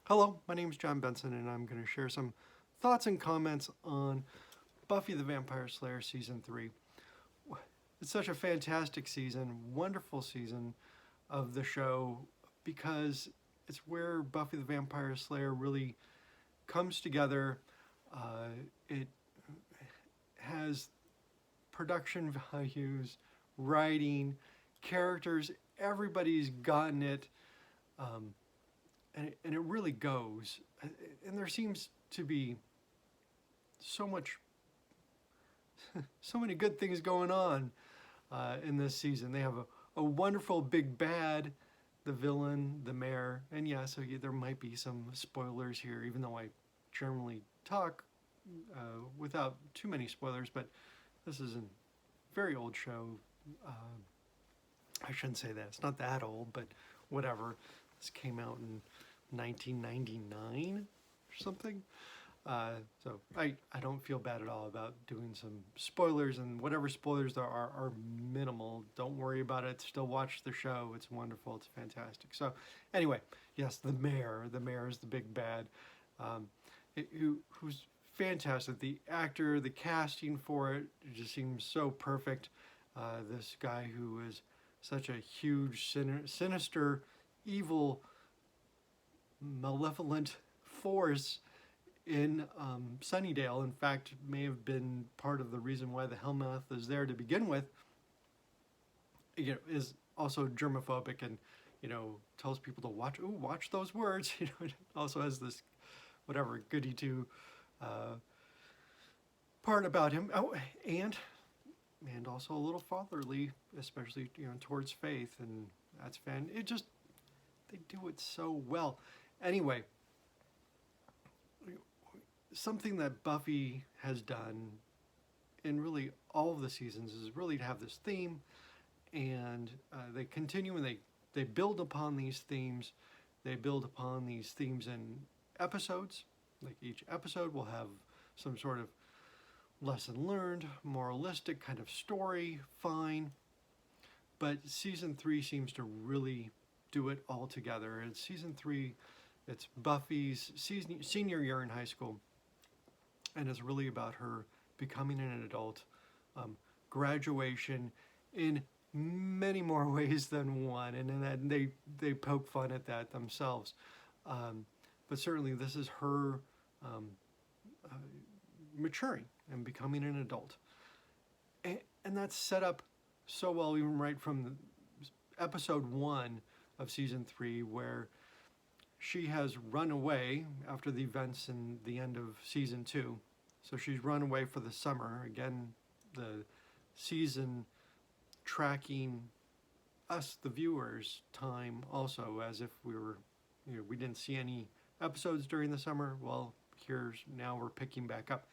Hello, my name is John Benson, and I'm going to share some thoughts and comments on Buffy the Vampire Slayer Season 3. It's such a fantastic season, wonderful season of the show because it's where Buffy the Vampire Slayer really comes together. It has production values, writing, characters, everybody's gotten it. Um, and it really goes. And there seems to be so much, so many good things going on in this season. They have a wonderful big bad, the villain, the mayor, and yeah, so there might be some spoilers here, even though I generally talk without too many spoilers. But this is a very old show. Uh, I shouldn't say that. It's not that old, but whatever. This came out in 1999 or something. So I don't feel bad at all about doing some spoilers, and whatever spoilers there are minimal. Don't worry about it. Still watch the show. It's wonderful. It's fantastic. So anyway, yes, the mayor. The mayor is the big bad. Um, who's fantastic. The actor, the casting for it just seems so perfect. This guy who is such a huge, sinister, evil, malevolent force in Sunnydale. In fact, may have been part of the reason why the Hellmouth is there to begin with. Is also germophobic and tells people to watch those words. It also has this whatever goody two part about him. Oh, and also a little fatherly, especially towards faith, and that's fan. It just they do it so well. Anyway, something that Buffy has done in really all of the seasons is really to have this theme, and they continue and they build upon these themes. They build upon these themes in episodes. Like each episode will have some sort of lesson learned, moralistic kind of story, fine. But season 3 seems to really do it all together. And season 3, it's Buffy's senior year in high school, and it's really about her becoming an adult, graduation in many more ways than one, and then they poke fun at that themselves. But certainly, this is her uh, maturing and becoming an adult, and that's set up so well, even right from episode 1 of season 3, where she has run away after the events in the end of season 2. So she's run away for the summer. Again, the season tracking us, the viewers, time also, as if we didn't see any episodes during the summer. Well, now we're picking back up.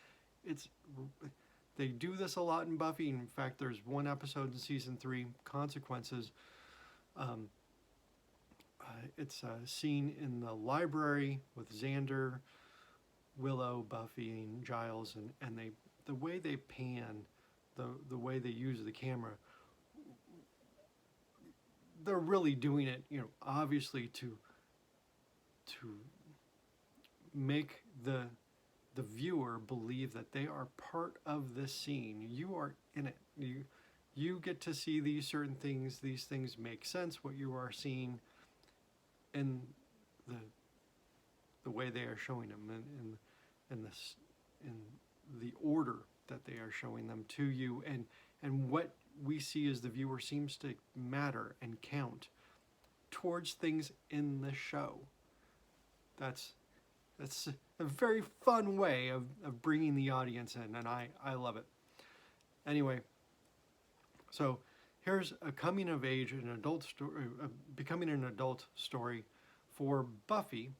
They do this a lot in Buffy. In fact, there's one episode in season 3, Consequences. It's a scene in the library with Xander, Willow, Buffy, and Giles, and the way they pan, the way they use the camera, they're really doing it, obviously to make the viewer believe that they are part of this scene. You are in it. You get to see these certain things. These things make sense. What you are seeing, and the way they are showing them, and the order that they are showing them to you, and what we see as the viewer seems to matter and count towards things in the show. That's a very fun way of bringing the audience in, and I love it. Anyway, so here's a coming of age, an adult story, becoming an adult story for Buffy,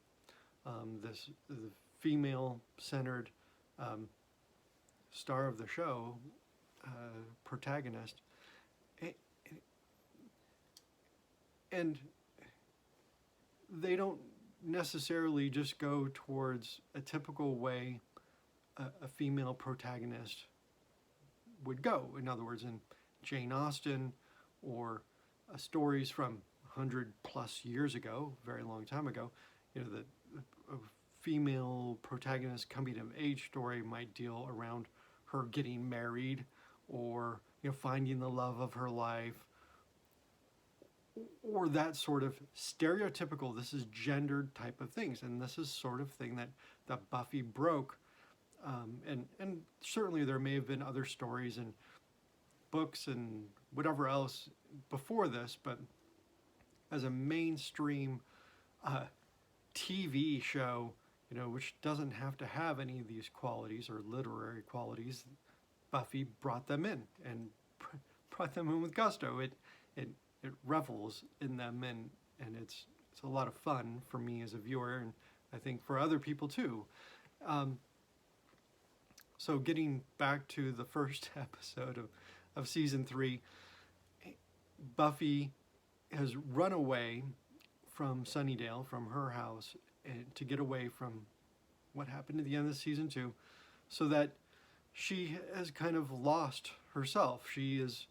the female-centered star of the show, protagonist, and they don't necessarily just go towards a typical way a female protagonist would go. In other words, in Jane Austen or stories from 100 plus years ago, very long time ago, a female protagonist coming of age story might deal around her getting married, or finding the love of her life, or that sort of stereotypical, this is gendered type of things. And this is sort of thing that Buffy broke. And certainly there may have been other stories and books and whatever else before this, but as a mainstream TV show, which doesn't have to have any of these qualities or literary qualities, Buffy brought them in, and brought them in with gusto. It revels in them, and it's a lot of fun for me as a viewer, and I think for other people too. So getting back to the first episode of season 3, Buffy has run away from Sunnydale, from her house, and to get away from what happened at the end of season 2, so that she has kind of lost herself. She is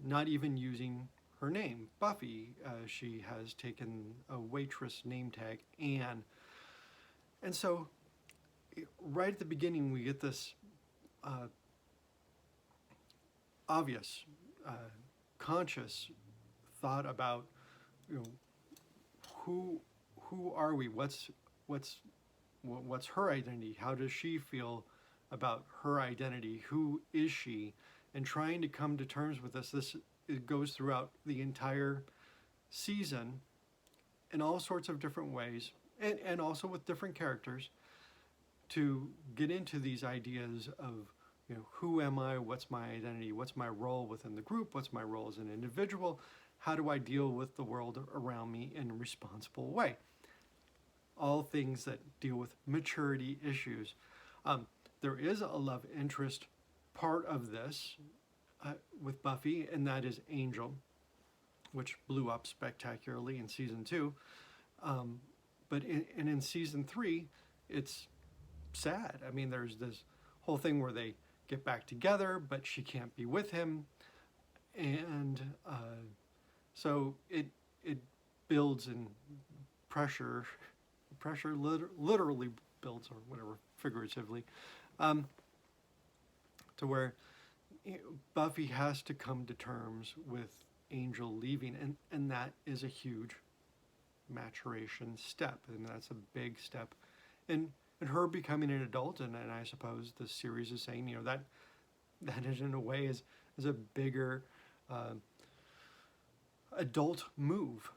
not even using her name, Buffy. She has taken a waitress name tag, Anne. And so right at the beginning, we get this obvious, conscious thought about, who are we? What's her identity? How does she feel about her identity? Who is she? And trying to come to terms with this. It goes throughout the entire season in all sorts of different ways, and also with different characters, to get into these ideas of, who am I? What's my identity? What's my role within the group? What's my role as an individual? How do I deal with the world around me in a responsible way? All things that deal with maturity issues. There is a love interest part of this with Buffy, and that is Angel, which blew up spectacularly in season 2. But in season 3, it's sad. I mean, there's this whole thing where they get back together, but she can't be with him, and so it builds in pressure. Pressure literally builds, or whatever, figuratively, to where Buffy has to come to terms with Angel leaving, and that is a huge maturation step, and that's a big step in her becoming an adult. And I suppose the series is saying, that is, in a way, is a bigger adult move,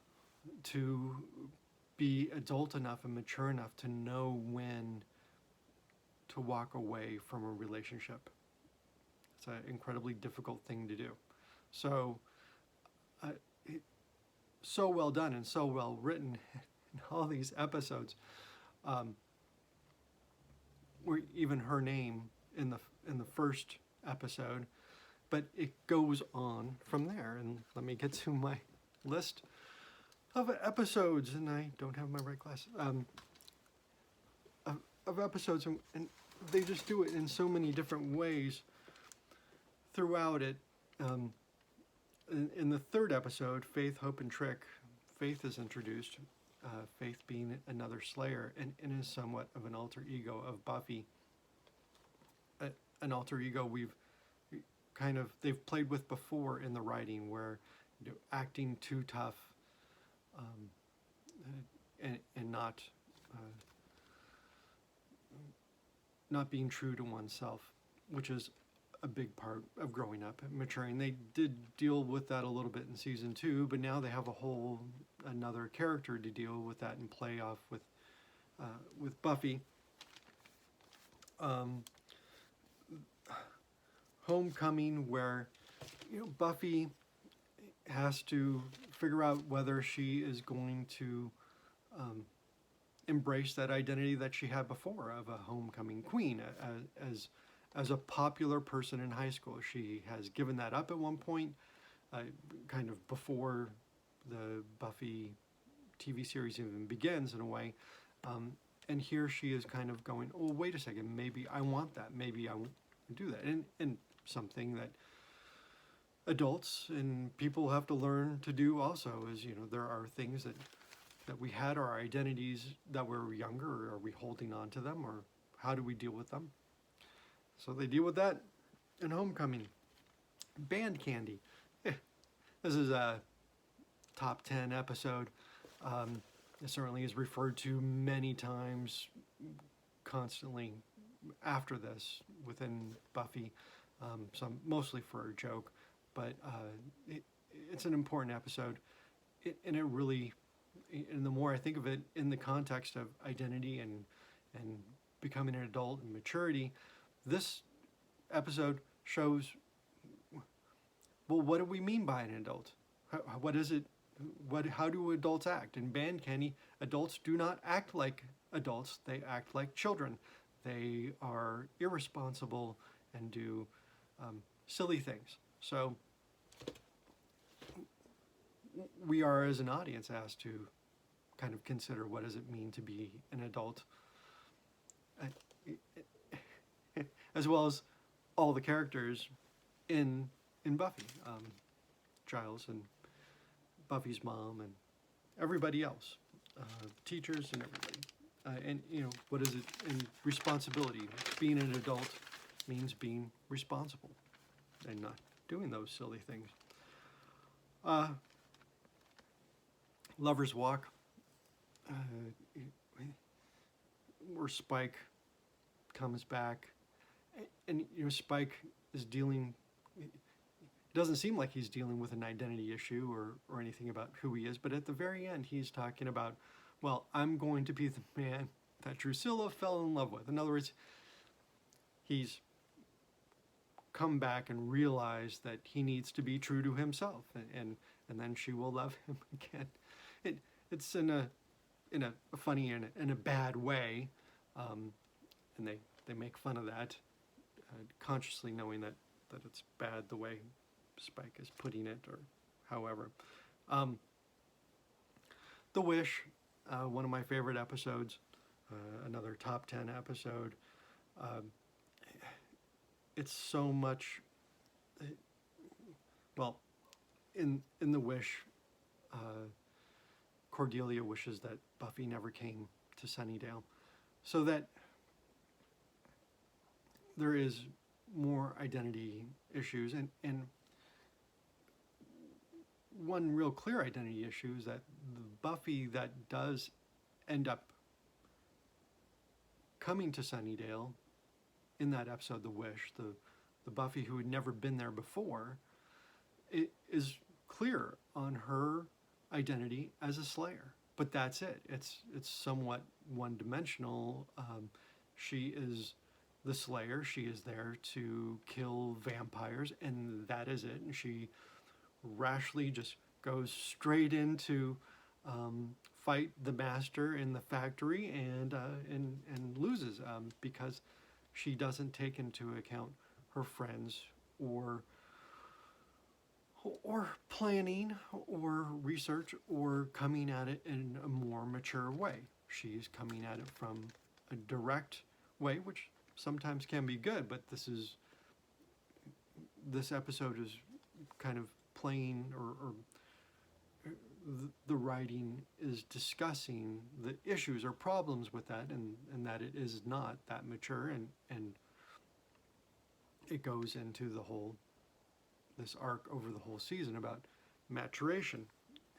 to be adult enough and mature enough to know when to walk away from a relationship. It's an incredibly difficult thing to do. So, so well done and so well written in all these episodes. Where even her name in the first episode, but it goes on from there. And let me get to my list of episodes, and I don't have my right glasses. Of episodes, and they just do it in so many different ways throughout it. In the third episode, Faith, Hope, and Trick, Faith is introduced. Faith being another Slayer, and is somewhat of an alter ego of Buffy. An alter ego they've played with before in the writing, where acting too tough, and not being true to oneself, which is a big part of growing up and maturing. They did deal with that a little bit in season 2, but now they have another character to deal with that and play off with Buffy. Homecoming, where Buffy has to figure out whether she is going to embrace that identity that she had before of a homecoming queen, as a popular person in high school. She has given that up at one point, kind of before the Buffy TV series even begins, in a way. And here she is kind of going, oh, wait a second, maybe I want that. Maybe I want to do that. And something that adults and people have to learn to do also is, there are things that that we had our identities that we were younger, or are we holding on to them, or how do we deal with them? So they deal with that in Homecoming. Band Candy. This is a top 10 episode. It certainly is referred to many times, constantly after this within Buffy, some mostly for a joke, but it's an important episode, and it really, and the more I think of it in the context of identity and becoming an adult and maturity, this episode shows, well, what do we mean by an adult? What is it? How do adults act? In Band Candy, adults do not act like adults. They act like children. They are irresponsible and do silly things. So we are, as an audience, asked to kind of consider, what does it mean to be an adult, as well as all the characters in Buffy, Giles and Buffy's mom and everybody else, teachers and everybody. And, you know, what is it in responsibility? Being an adult means being responsible and not doing those silly things. Lover's Walk, where Spike comes back, and, you know, Spike is dealing, it doesn't seem like he's dealing with an identity issue or anything about who he is, but at the very end he's talking about, well, I'm going to be the man that Drusilla fell in love with. In other words, he's come back and realized that he needs to be true to himself, and then she will love him again. It's in a funny and in a bad way, and they make fun of that, consciously knowing that it's bad the way Spike is putting it, or however. The Wish, one of my favorite episodes, another top 10 episode. It's so much, well, in The Wish, Cordelia wishes that Buffy never came to Sunnydale, so that there is more identity issues, and one real clear identity issue is that the Buffy that does end up coming to Sunnydale in that episode, The Wish, the Buffy who had never been there before, it is clear on her identity as a Slayer. But that's it. It's somewhat one-dimensional. She is the Slayer. She is there to kill vampires, and that is it. And she rashly just goes straight into fight the master in the factory and loses, because she doesn't take into account her friends or planning or research or coming at it in a more mature way. She's coming at it from a direct way, which sometimes can be good, but this episode is kind of playing, or the writing is discussing the issues or problems with that, and that it is not that mature, and it goes into this arc over the whole season about maturation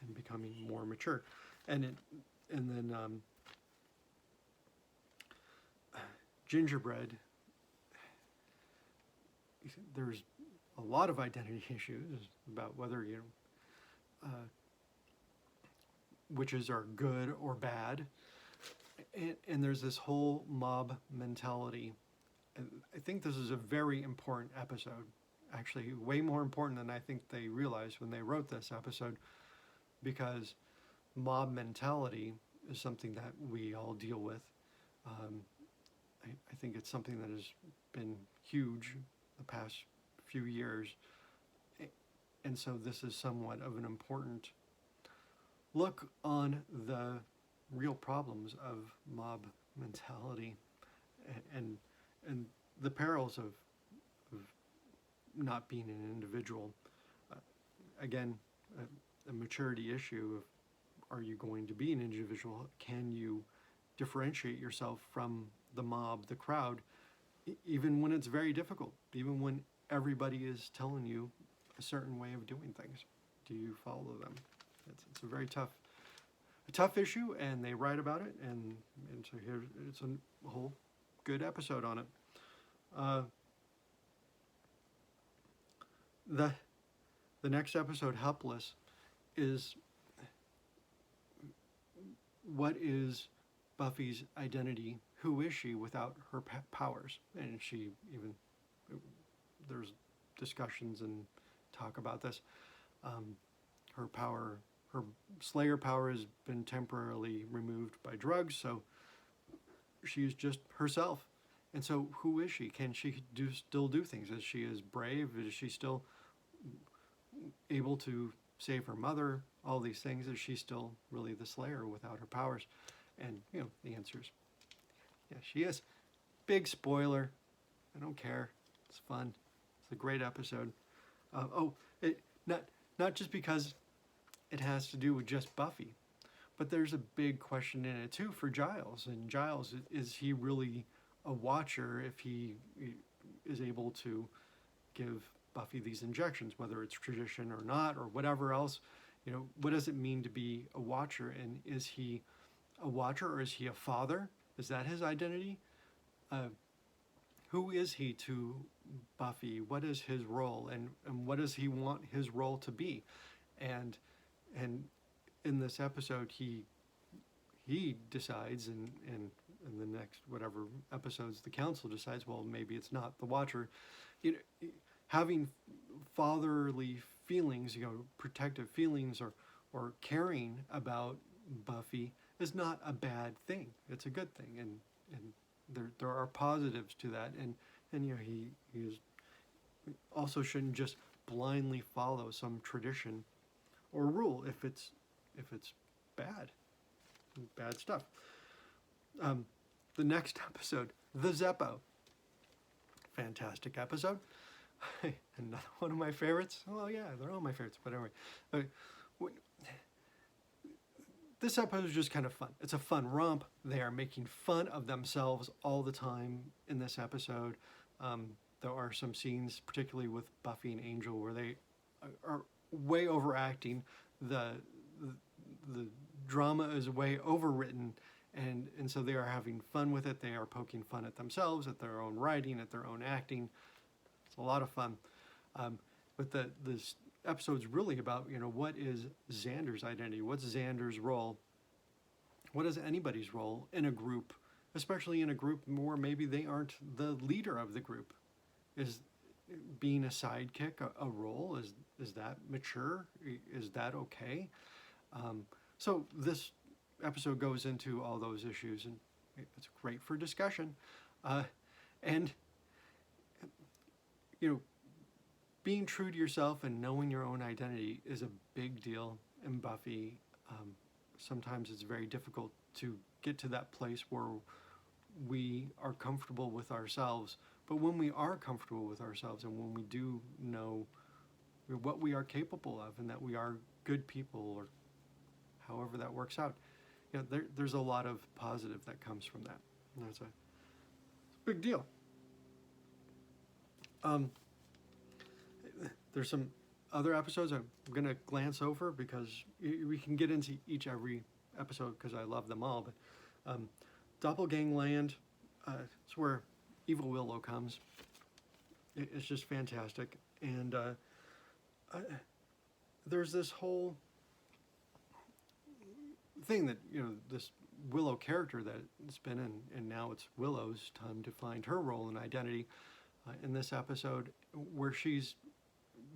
and becoming more mature, and then Gingerbread. There's a lot of identity issues about whether witches are good or bad, and there's this whole mob mentality. I think this is a very important episode, actually way more important than I think they realized when they wrote this episode, because mob mentality is something that we all deal with. I think it's something that has been huge the past few years, and so this is somewhat of an important look on the real problems of mob mentality and the perils of not being an individual. Again, a maturity issue of are you going to be an individual? Can you differentiate yourself from the mob, the crowd, even when it's very difficult, even when everybody is telling you a certain way of doing things? Do you follow them? It's a very tough issue, and they write about it, and so here it's a whole good episode on it. The next episode, Helpless, is what is Buffy's identity? Who is she without her powers? And she even, there's discussions and talk about this. Her power, her Slayer power has been temporarily removed by drugs, so she's just herself. And so who is she? Can she still do things? Is she as brave? Is she still able to save her mother? All these things. Is she still really the Slayer without her powers? And, the answer is, yeah, she is. Big spoiler. I don't care. It's fun. It's a great episode. Not just because it has to do with just Buffy, but there's a big question in it too for Giles. And Giles, is he really a watcher if he is able to give Buffy these injections, whether it's tradition or not, or whatever else? What does it mean to be a watcher? And is he a watcher, or is he a father? Is that his identity? Who is he to Buffy? What is his role, and what does he want his role to be? And in this episode, he decides, and in the next whatever episodes, the council decides, well, maybe it's not the watcher. Having fatherly feelings, protective feelings, or caring about Buffy is not a bad thing. It's a good thing, and there are positives to that. And he is also shouldn't just blindly follow some tradition or rule if it's bad stuff. The next episode, the Zeppo. Fantastic episode. Another one of my favorites. Well, yeah, they're all my favorites, but anyway. This episode is just kind of fun. It's a fun romp. They are making fun of themselves all the time in this episode. There are some scenes, particularly with Buffy and Angel, where they are way overacting. The drama is way overwritten, and so they are having fun with it. They are poking fun at themselves, at their own writing, at their own acting. It's a lot of fun. But this episode's really about, what is Xander's identity? What's Xander's role? What is anybody's role in a group, especially in a group where maybe they aren't the leader of the group? Is being a sidekick a role? Is that mature? Is that okay? So this episode goes into all those issues, and it's great for discussion. And being true to yourself and knowing your own identity is a big deal in Buffy. Sometimes it's very difficult to get to that place where we are comfortable with ourselves. But when we are comfortable with ourselves, and when we do know what we are capable of, and that we are good people, or however that works out, there's a lot of positive that comes from that. And it's a big deal. There's some other episodes I'm going to glance over because we can get into every episode because I love them all. But Doppelgang Land, it's where Evil Willow comes. It's just fantastic. And there's this whole thing that, this Willow character that it's been in, and now it's Willow's time to find her role and identity in this episode, where she's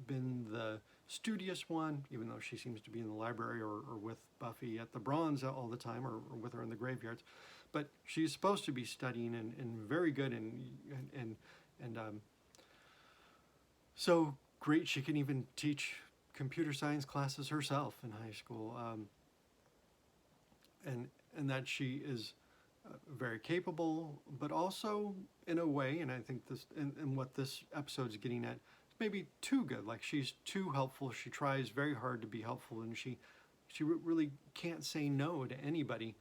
been the studious one, even though she seems to be in the library or with Buffy at the Bronze all the time, or with her in the graveyards. But she's supposed to be studying and very good, and so great she can even teach computer science classes herself in high school, and that she is very capable, but also in a way, and I think this, and what this episode's getting at, maybe too good. Like, she's too helpful. She tries very hard to be helpful, and she really can't say no to anybody.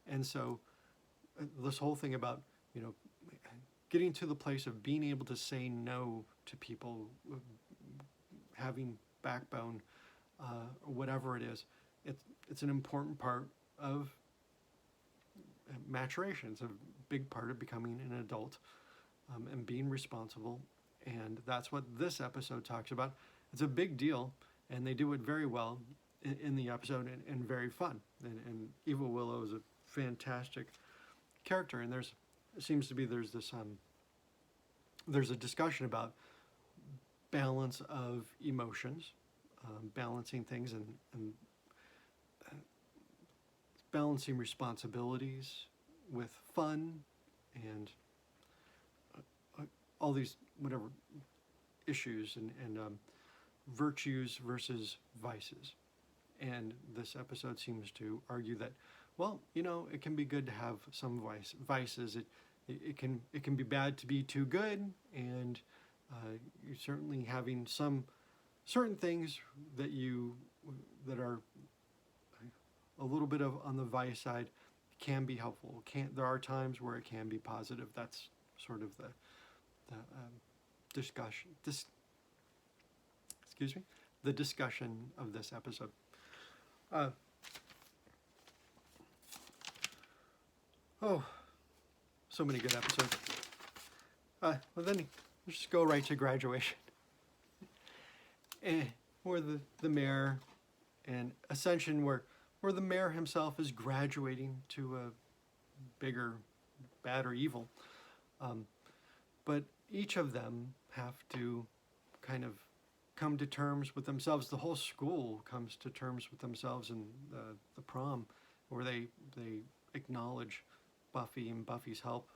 And so this whole thing about, you know, getting to the place of being able to say no to people, having backbone, or whatever it is, it's an important part of maturation. It's a big part of becoming an adult, and being responsible. And that's what this episode talks about. It's a big deal, and they do it very well in the episode, and very fun. And Evil Willow is a fantastic character, and it seems to be there's a discussion about balance of emotions, balancing things, and balancing responsibilities with fun, and all these whatever issues, and virtues versus vices. And this episode seems to argue that, well, you know, it can be good to have some vices. It can be bad to be too good, and you're certainly having some certain things that are a little bit of on the vice side can be helpful. There are times where it can be positive. That's sort of the discussion. The discussion of this episode. So many good episodes. Well, then let's just go right to graduation. Where the mayor and Ascension, where the mayor himself is graduating to a bigger bad or evil. But each of them have to kind of come to terms with themselves. The whole school comes to terms with themselves in the prom, where they acknowledge Buffy and Buffy's help.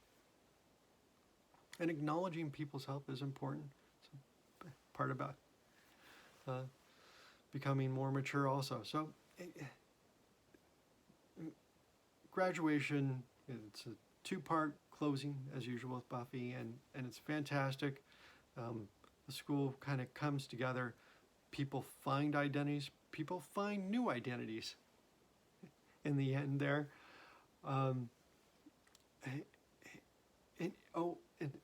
And acknowledging people's help is important. It's a part about becoming more mature also. So graduation, it's a two-part closing as usual with Buffy, and it's fantastic. The school kind of comes together. People find identities. People find new identities in the end there. And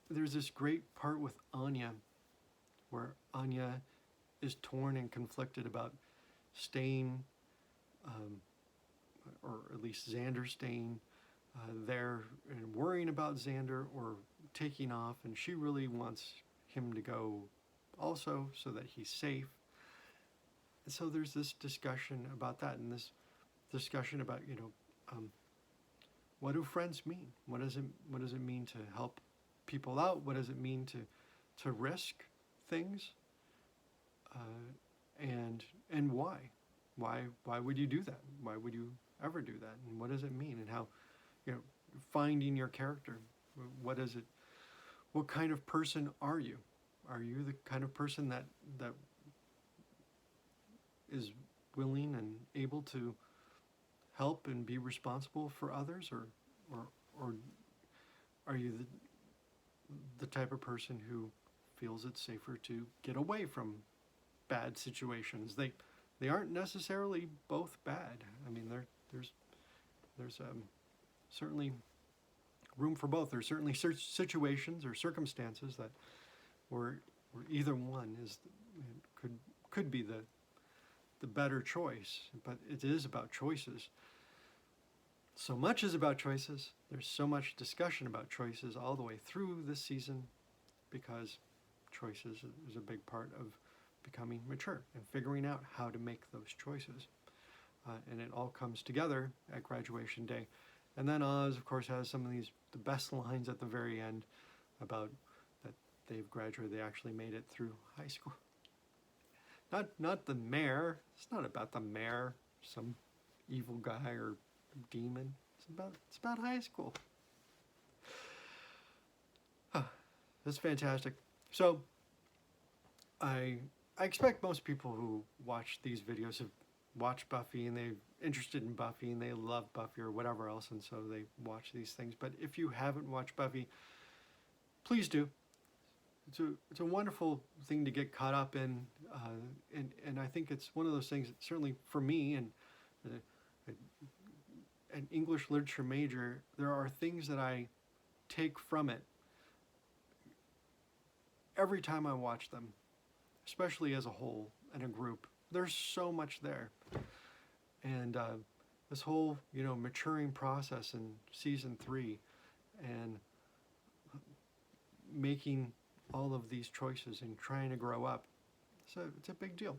there's this great part with Anya, where Anya is torn and conflicted about staying, or at least Xander staying there, and worrying about Xander, or taking off, and she really wants him to go also so that he's safe. And so there's this discussion about that, and this discussion about, what do friends mean? What does it mean to help people out? What does it mean to risk things? And why? Why would you do that? Why would you ever do that? And what does it mean? And how, finding your character. What is it? What kind of person are you? Are you the kind of person that is willing and able to help and be responsible for others, or are you the type of person who feels it's safer to get away from bad situations? They aren't necessarily both bad. I mean, there's certainly room for both. There's certainly situations or circumstances that where either one could be the better choice, but it is about choices. So much is about choices. There's so much discussion about choices all the way through this season, because choices is a big part of becoming mature and figuring out how to make those choices. And it all comes together at graduation day. And then Oz, of course, has some of the best lines at the very end about that they've graduated, they actually made it through high school. Not the mayor. It's not about the mayor, some evil guy or demon. It's about high school. That's fantastic. So I expect most people who watch these videos have watched Buffy, and they're interested in Buffy, and they love Buffy or whatever else, and so they watch these things. But if you haven't watched Buffy, please do. It's a wonderful thing to get caught up in, and I think it's one of those things that certainly for me, and An English literature major, there are things that I take from it every time I watch them, especially as a whole and a group. There's so much there. And this whole, maturing process in season 3 and making all of these choices and trying to grow up, it's a big deal.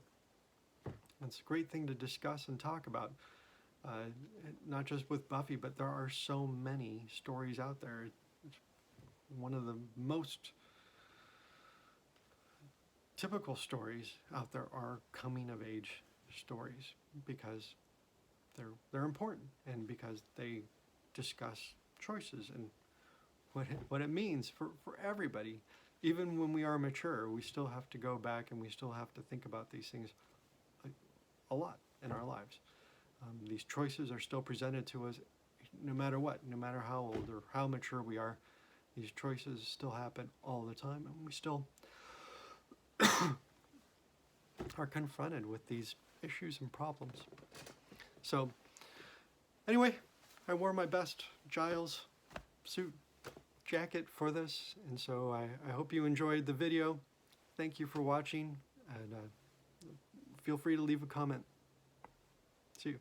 It's a great thing to discuss and talk about. Not just with Buffy, but there are so many stories out there. It's one of the most typical stories out there are coming of age stories because they're important and because they discuss choices and what it means for everybody. Even when we are mature, we still have to go back and we still have to think about these things a lot in our lives. These choices are still presented to us no matter what, no matter how old or how mature we are. These choices still happen all the time, and we still are confronted with these issues and problems. So, anyway, I wore my best Giles suit jacket for this, and so I hope you enjoyed the video. Thank you for watching, and feel free to leave a comment. See you.